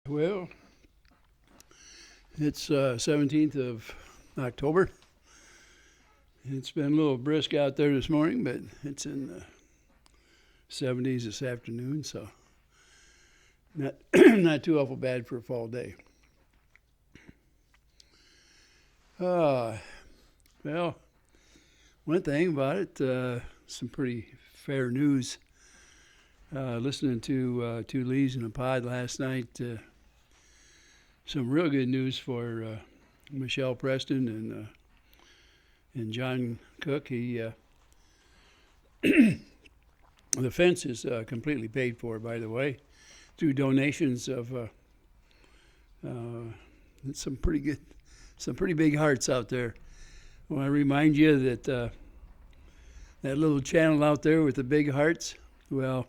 Well, it's 17th of October. It's been a little brisk out there this morning, but it's in the 70s this afternoon, so not not too awful bad for a fall day. Uh, well, one thing about it, some pretty fair news. Listening to Two Lees in a Pod last night, some real good news for Michelle Preston and John Cook. The fence is completely paid for, by the way, through donations of some pretty big hearts out there. I want to remind you that that little channel out there with the big hearts. Well,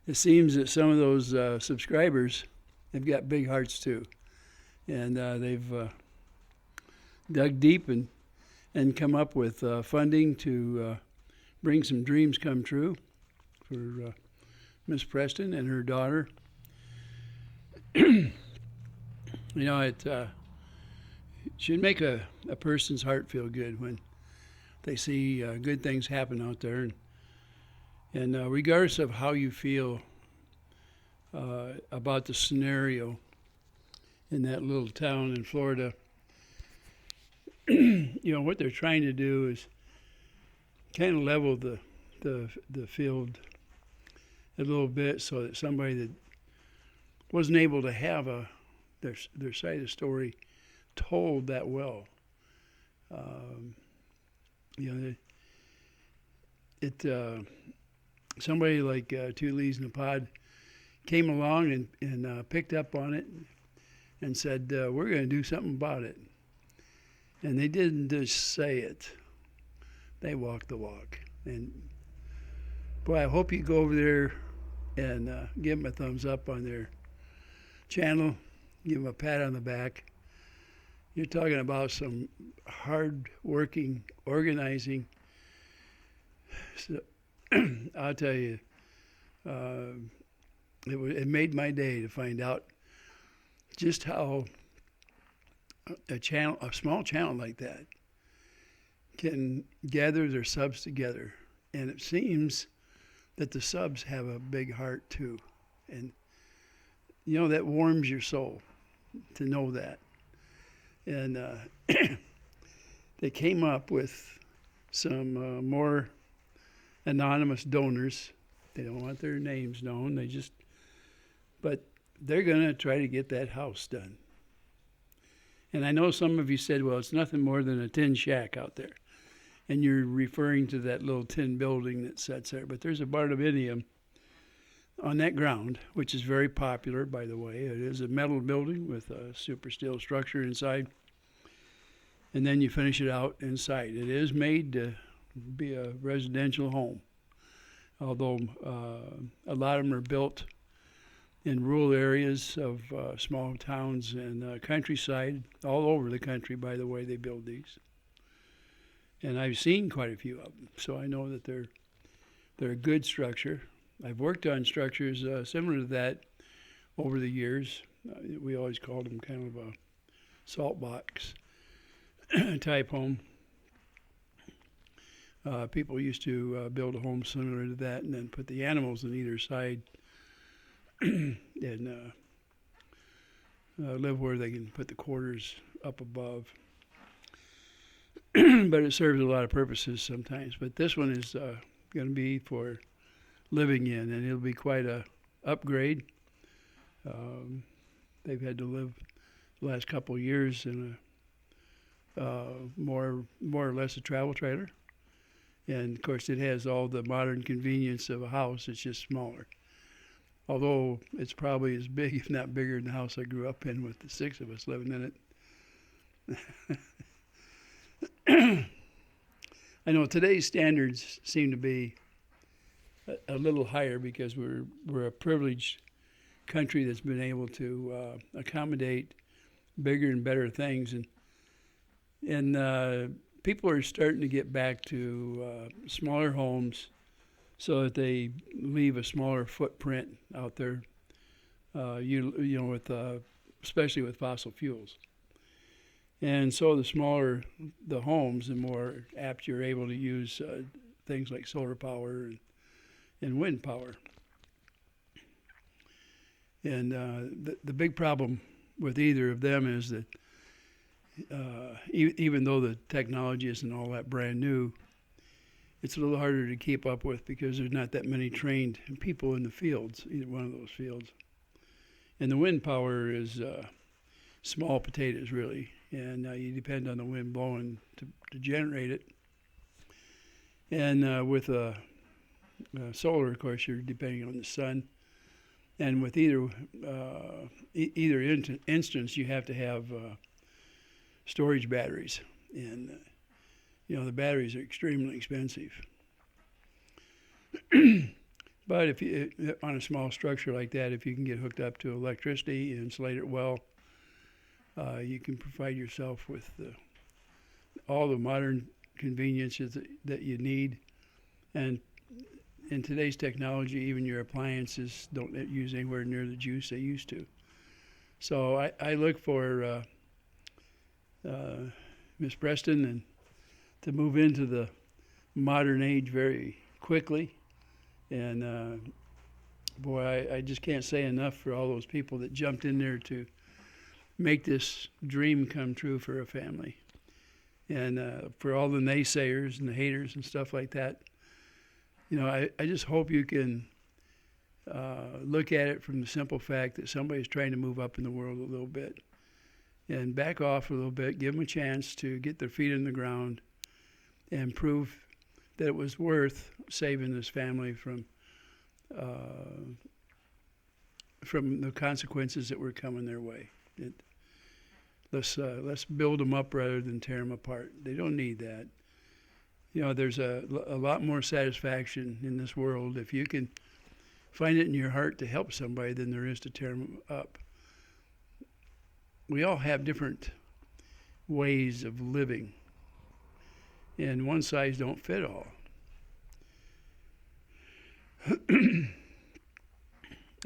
it seems that some of those subscribers have got big hearts too, and they've dug deep and come up with funding to bring some dreams come true for Miss Preston and her daughter. It should make a person's heart feel good when they see good things happen out there. And regardless of how you feel about the scenario in that little town in Florida, what they're trying to do is kind of level the field a little bit so that somebody that wasn't able to have their side of the story told that well, somebody like Two Lees in a Pod came along and picked up on it and said, we're going to do something about it. And they didn't just say it. They walked the walk. And, boy, I hope you go over there and give them a thumbs up on their channel, give them a pat on the back. You're talking about some hard-working, organizing. So, I'll tell you, it made my day to find out just how a small channel like that can gather their subs together. And it seems that the subs have a big heart too. And, that warms your soul to know that. And they came up with some more anonymous donors. They don't want their names known. But they're going to try to get that house done. And I know some of you said, well, it's nothing more than a tin shack out there. And you're referring to that little tin building that sits there. But there's a barndominium on that ground, which is very popular, by the way. It is a metal building with a super steel structure inside. And then you finish it out inside. It is made to be a residential home, although a lot of them are built in rural areas of small towns and countryside, all over the country, by the way, they build these. And I've seen quite a few of them, so I know that they're a good structure. I've worked on structures similar to that over the years. We always called them kind of a salt box type home. People used to build a home similar to that and then put the animals on either side and live where they can put the quarters up above. But it serves a lot of purposes sometimes. But this one is going to be for living in, and it'll be quite a upgrade. They've had to live the last couple of years in a more or less a travel trailer. And, of course, it has all the modern convenience of a house. It's just smaller. Although it's probably as big, if not bigger, than the house I grew up in with the 6 of us living in it. I know today's standards seem to be a little higher because we're a privileged country that's been able to accommodate bigger and better things. And people are starting to get back to smaller homes so that they leave a smaller footprint out there with especially with fossil fuels. And so the smaller the homes, the more apt you're able to use things like solar power and wind power. And the big problem with either of them is that even though the technology isn't all that brand new, it's a little harder to keep up with because there's not that many trained people in the fields, either one of those fields. And the wind power is small potatoes, really, and you depend on the wind blowing to generate it. And with solar, of course, you're depending on the sun. And with either instance, you have to have storage batteries, and the batteries are extremely expensive. But if you on a small structure like that, if you can get hooked up to electricity and insulate it well, you can provide yourself with all the modern conveniences that you need. And in today's technology, even your appliances don't use anywhere near the juice they used to. So I look for Miss Preston and to move into the modern age very quickly. And boy, I just can't say enough for all those people that jumped in there to make this dream come true for a family. And for all the naysayers and the haters and stuff like that, I just hope you can look at it from the simple fact that somebody's trying to move up in the world a little bit and back off a little bit, give them a chance to get their feet in the ground and prove that it was worth saving this family from the consequences that were coming their way. Let's build them up rather than tear them apart. They don't need that. There's a lot more satisfaction in this world if you can find it in your heart to help somebody than there is to tear them up. We all have different ways of living, and one size don't fit all.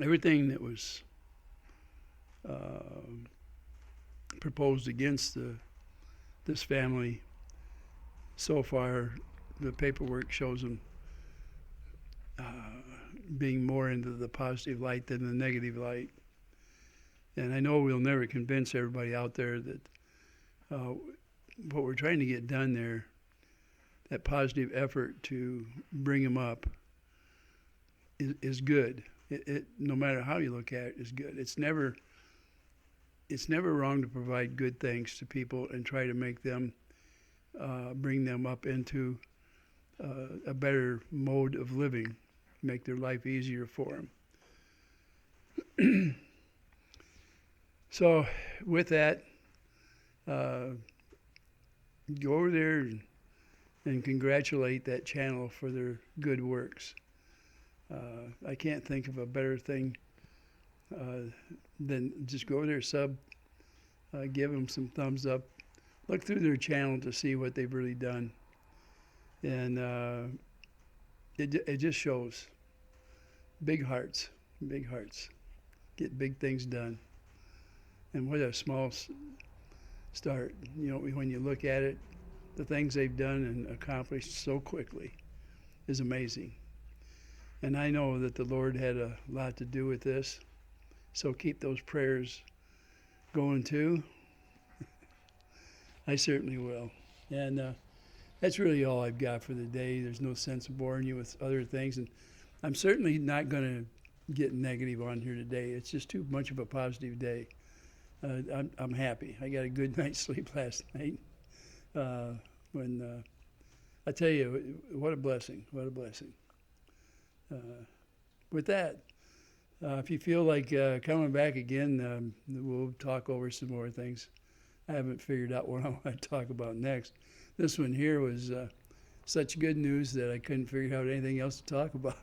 Everything that was proposed against this family so far, the paperwork shows them being more into the positive light than the negative light. And I know we'll never convince everybody out there that what we're trying to get done there, that positive effort to bring them up, is good. It no matter how you look at it, is good. It's never wrong to provide good things to people and try to make them bring them up into a better mode of living, make their life easier for them. So with that, go over there and congratulate that channel for their good works. I can't think of a better thing than just go over there, give them some thumbs up, look through their channel to see what they've really done. And it just shows big hearts, get big things done. And what a small start. When you look at it, the things they've done and accomplished so quickly is amazing. And I know that the Lord had a lot to do with this. So keep those prayers going too. I certainly will. And that's really all I've got for the day. There's no sense of boring you with other things. And I'm certainly not going to get negative on here today. It's just too much of a positive day. I'm happy. I got a good night's sleep last night. I tell you, what a blessing. What a blessing. With that, if you feel like coming back again, we'll talk over some more things. I haven't figured out what I want to talk about next. This one here was such good news that I couldn't figure out anything else to talk about.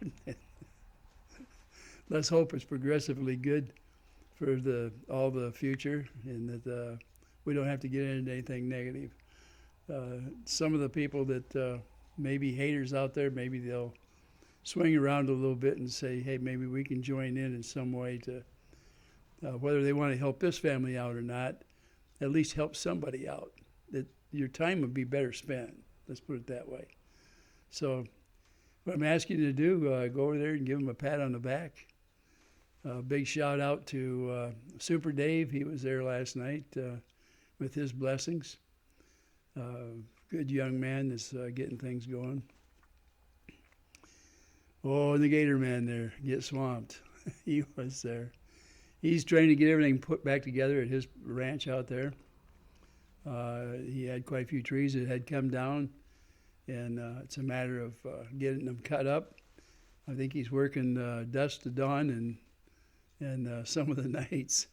Let's hope it's progressively good for all the future, and that we don't have to get into anything negative. Some of the people that may be haters out there, maybe they'll swing around a little bit and say, hey, maybe we can join in some way to whether they want to help this family out or not, at least help somebody out. That your time would be better spent. Let's put it that way. So what I'm asking you to do, go over there and give him a pat on the back. Big shout out to Super Dave. He was there last night with his blessings. Good young man that's getting things going. Oh, and the Gator man there, get swamped. He was there. He's trying to get everything put back together at his ranch out there. He had quite a few trees that had come down, and it's a matter of getting them cut up. I think he's working dusk to dawn and some of the nights.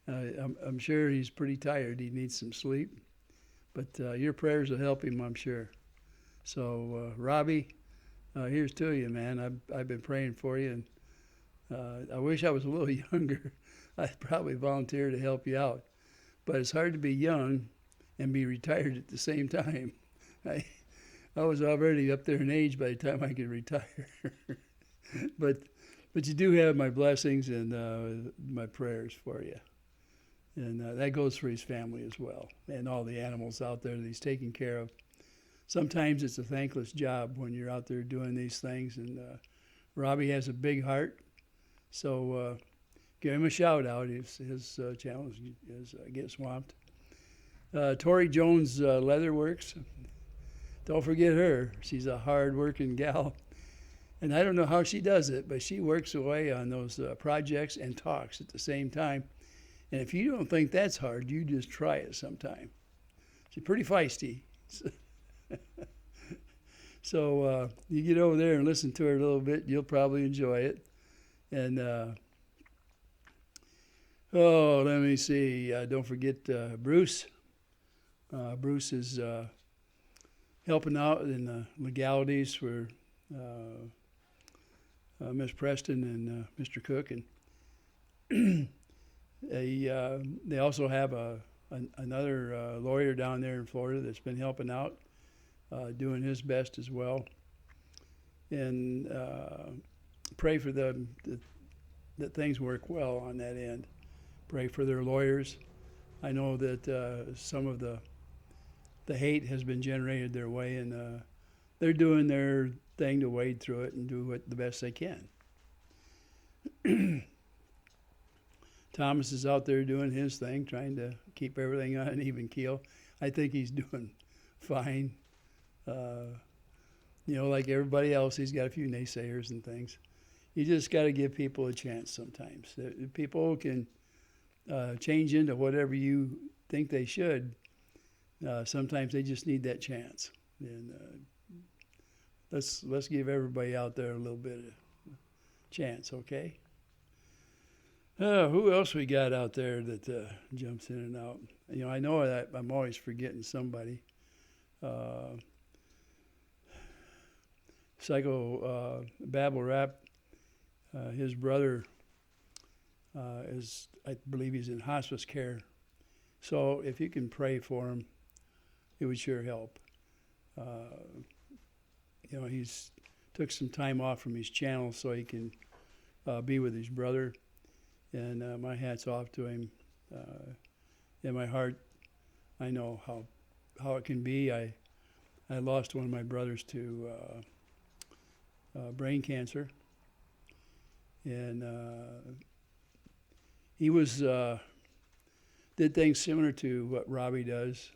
I'm sure he's pretty tired. He needs some sleep. But your prayers will help him, I'm sure. So, Robbie, here's to you, man. I've been praying for you, and I wish I was a little younger. I'd probably volunteer to help you out. But it's hard to be young and be retired at the same time. I was already up there in age by the time I could retire. but you do have my blessings and my prayers for you. And that goes for his family as well, and all the animals out there that he's taking care of. Sometimes it's a thankless job when you're out there doing these things, and Robbie has a big heart, so give him a shout out. His channel is Get Swamped. Tori Jones Leatherworks, don't forget her. She's a hard-working gal, and I don't know how she does it, but she works away on those projects and talks at the same time. And if you don't think that's hard, you just try it sometime. She's pretty feisty. So you get over there and listen to her a little bit, you'll probably enjoy it. And, let me see. Don't forget Bruce. Bruce is helping out in the legalities for Miss Preston and Mr. Cook. And they also have another lawyer down there in Florida that's been helping out, doing his best as well. And pray for them that things work well on that end. Pray for their lawyers. I know that some of the hate has been generated their way, and they're doing their thing to wade through it and do the best they can. Thomas is out there doing his thing, trying to keep everything on an even keel. I think he's doing fine. Like everybody else, he's got a few naysayers and things. You just got to give people a chance sometimes. People can change into whatever you think they should. Sometimes they just need that chance. And let's give everybody out there a little bit of chance, okay? Who else we got out there that jumps in and out? I know that I'm always forgetting somebody. Psycho Babble Rap, his brother I believe he's in hospice care. So if you can pray for him, it would sure help. He's took some time off from his channel so he can be with his brother. And my hat's off to him. In my heart, I know how it can be. I lost one of my brothers to brain cancer, and he did things similar to what Robbie does.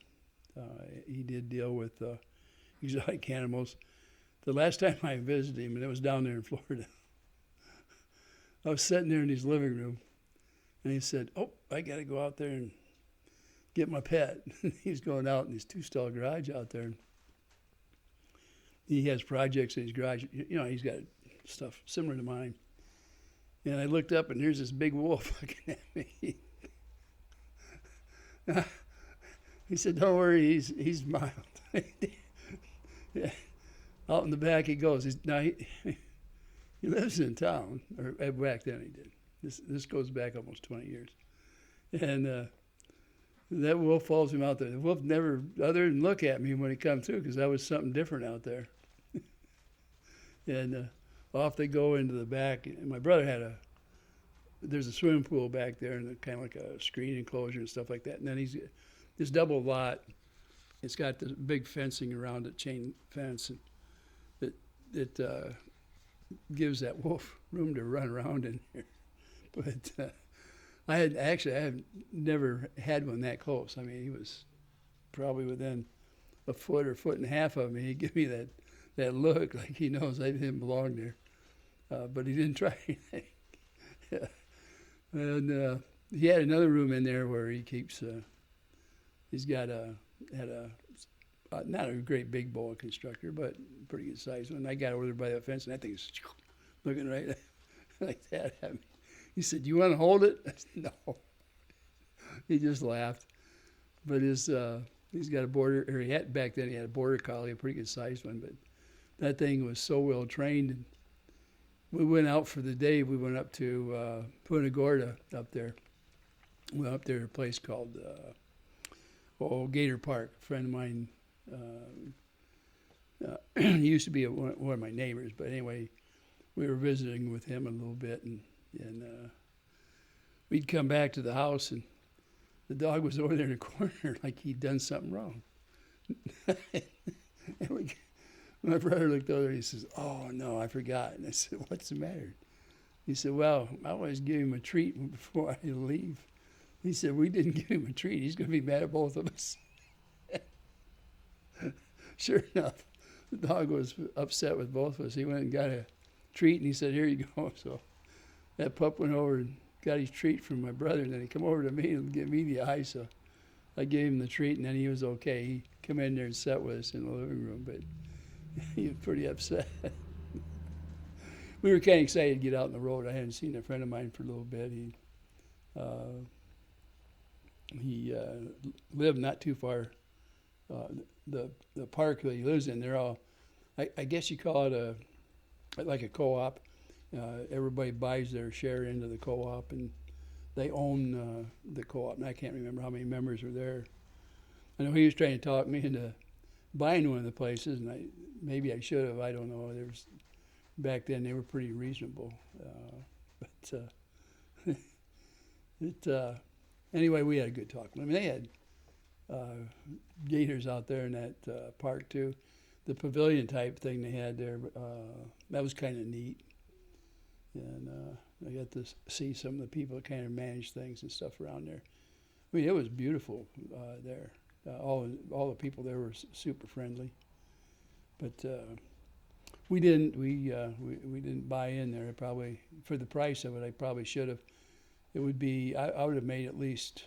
He did deal with exotic animals. The last time I visited him, and it was down there in Florida, I was sitting there in his living room, and he said, I got to go out there and get my pet. He's going out in his two-stall garage out there. He has projects in his garage. He's got stuff similar to mine. And I looked up, and here's this big wolf looking at me. He said, don't worry, he's mild. Yeah. Out in the back he goes. He lives in town, or back then he did. This goes back almost 20 years. And that wolf follows him out there. The wolf never, other than look at me when he come through, because I was something different out there. And off they go into the back. And my brother had there's a swimming pool back there and kind of like a screen enclosure and stuff like that. And then he's this double lot. It's got this big fencing around it, chain fence, and it gives that wolf room to run around in here. But I have never had one that close. I mean, he was probably within a foot or foot and a half of me. He'd give me that look like he knows I didn't belong there. But he didn't try anything. Yeah. And he had another room in there where he keeps. He's got not a great big boa constrictor, but pretty good size one. I got over there by the fence, and that thing was looking right like that at me. He said, "You want to hold it?" I said, "No." He just laughed. But he's got a border, or he had back then. He had a border collie, a pretty good sized one. But that thing was so well trained. And we went out for the day. We went up to Punta Gorda up there. We went up there to a place called Gator Park. A friend of mine he used to be one of my neighbors. But anyway, we were visiting with him a little bit, and we'd come back to the house, and the dog was over there in the corner like he'd done something wrong. And my brother looked over and he says, "Oh, no, I forgot." And I said, "What's the matter?" He said, "Well, I always give him a treat before I leave." He said, "We didn't give him a treat. He's going to be mad at both of us." Sure enough, the dog was upset with both of us. He went and got a treat, and he said, "Here you go." So that pup went over and got his treat from my brother, and then he come over to me and gave me the eye. So I gave him the treat, and then he was okay. He come in there and sat with us in the living room, but he was pretty upset. We were kind of excited to get out on the road. I hadn't seen a friend of mine for a little bit. He lived not too far. The park that he lives in, they're all, I guess you call it like a co-op. Everybody buys their share into the co-op, and they own the co-op. And I can't remember how many members were there. I know he was trying to talk me into buying one of the places, and maybe I should have. I don't know. Back then they were pretty reasonable, but anyway, we had a good talk. I mean, they had gators out there in that park too. The pavilion type thing they had there, that was kind of neat. And I got to see some of the people that kind of manage things and stuff around there. I mean, it was beautiful there. All the people there were super friendly. But we didn't buy in there. Probably for the price of it, I probably should have. It would be I would have made at least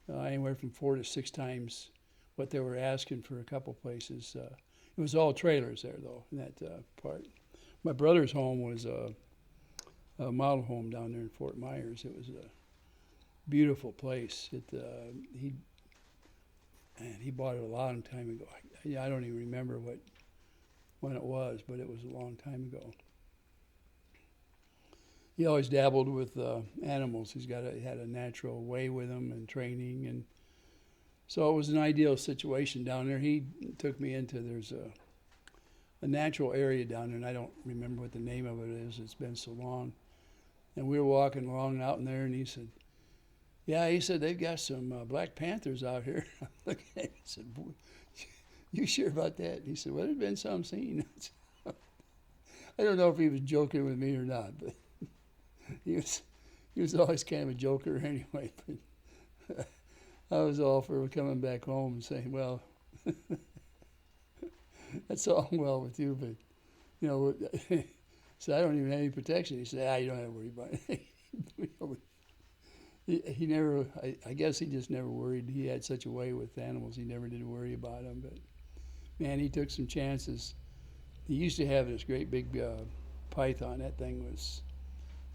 anywhere from 4 to 6 times what they were asking for a couple places. It was all trailers there though in that part. My brother's home was a model home down there in Fort Myers. It was a beautiful place. He bought it a long time ago. I don't even remember when it was, but it was a long time ago. He always dabbled with animals. He had a natural way with them and training, and so it was an ideal situation down there. He took me into there's a natural area down there, and I don't remember what the name of it is. It's been so long. And we were walking along out in there, and he said, "Yeah," he said, "they've got some black panthers out here." I looked at him and said, "You sure about that?" And he said, "Well, there's been some seen." I don't know if he was joking with me or not, but he was always kind of a joker anyway. But I was all for coming back home and saying, "Well, that's all well with you, but you know." So I don't even have any protection. He said, "You don't have to worry about it." He never. I guess he just never worried. He had such a way with animals. He never did worry about them. But man, he took some chances. He used to have this great big python. That thing was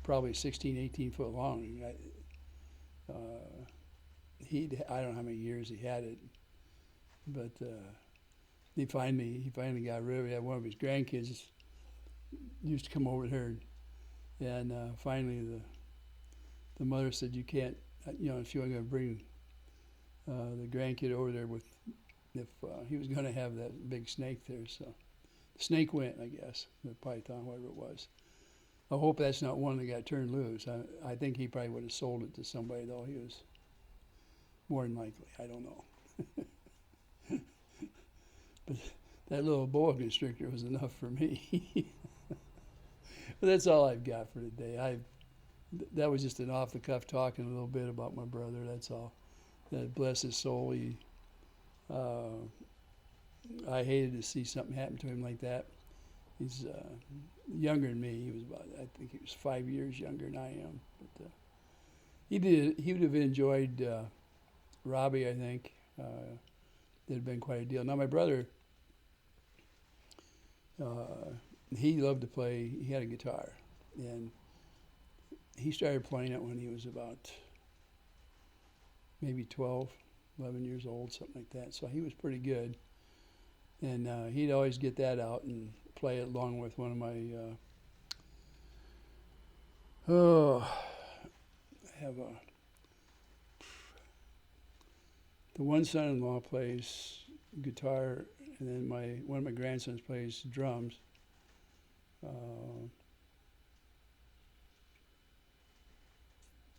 probably 16, 18 foot long. I don't know how many years he had it, but he finally got rid of it. One of his grandkids used to come over there, and finally the mother said, "You can't, if you were going to bring the grandkid over there if he was going to have that big snake there." So the snake went, I guess, the python, whatever it was. I hope that's not one that got turned loose. I think he probably would have sold it to somebody, though. He was more than likely. I don't know. But that little boa constrictor was enough for me. But that's all I've got for today. That was just an off the cuff talking a little bit about my brother. That's all. That bless his soul. I hated to see something happen to him like that. He's younger than me. He was I think he was 5 years younger than I am. But he would have enjoyed Robbie. I think it'd have been quite a deal. Now my brother, he loved to play. He had a guitar, and he started playing it when he was about maybe 12, 11 years old, something like that. So he was pretty good. And he'd always get that out and play it along with one of my, the one son-in-law plays guitar, and then one of my grandsons plays drums.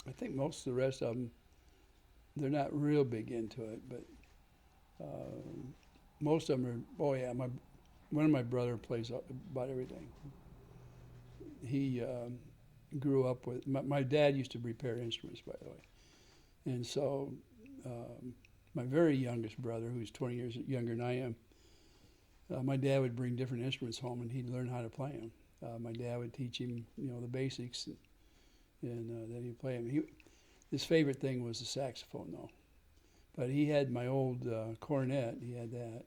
I think most of the rest of them, they're not real big into it, but most of them are. Oh yeah, one of my brother plays about everything. He grew up with my dad used to repair instruments, by the way, and so my very youngest brother, who's 20 years younger than I am, my dad would bring different instruments home, and he'd learn how to play them. My dad would teach him, the basics, and then he'd play them. His favorite thing was the saxophone, though. But he had my old cornet. He had that.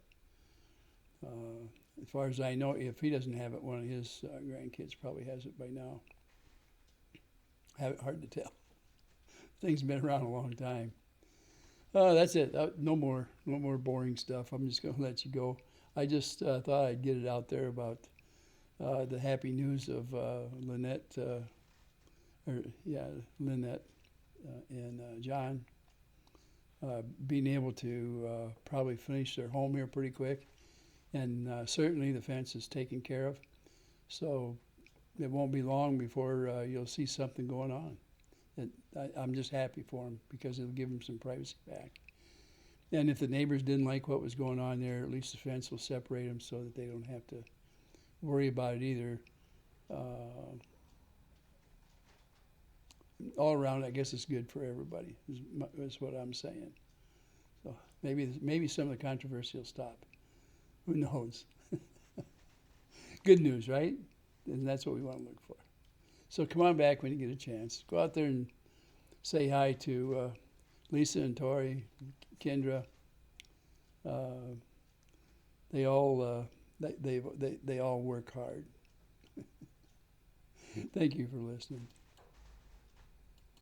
As far as I know, if he doesn't have it, one of his grandkids probably has it by now. Hard to tell. Thing's been around a long time. That's it. No more boring stuff. I'm just going to let you go. I just thought I'd get it out there about the happy news of Lynette, Lynette and John being able to probably finish their home here pretty quick. And certainly the fence is taken care of. So it won't be long before you'll see something going on. I'm just happy for them because it'll give them some privacy back. And if the neighbors didn't like what was going on there, at least the fence will separate them so that they don't have to worry about it either. All around, I guess it's good for everybody, is what I'm saying. So maybe some of the controversy will stop. Who knows? Good news, right? And that's what we want to look for. So come on back when you get a chance. Go out there and say hi to Lisa and Tori, Kendra. They all they all work hard. Thank you for listening.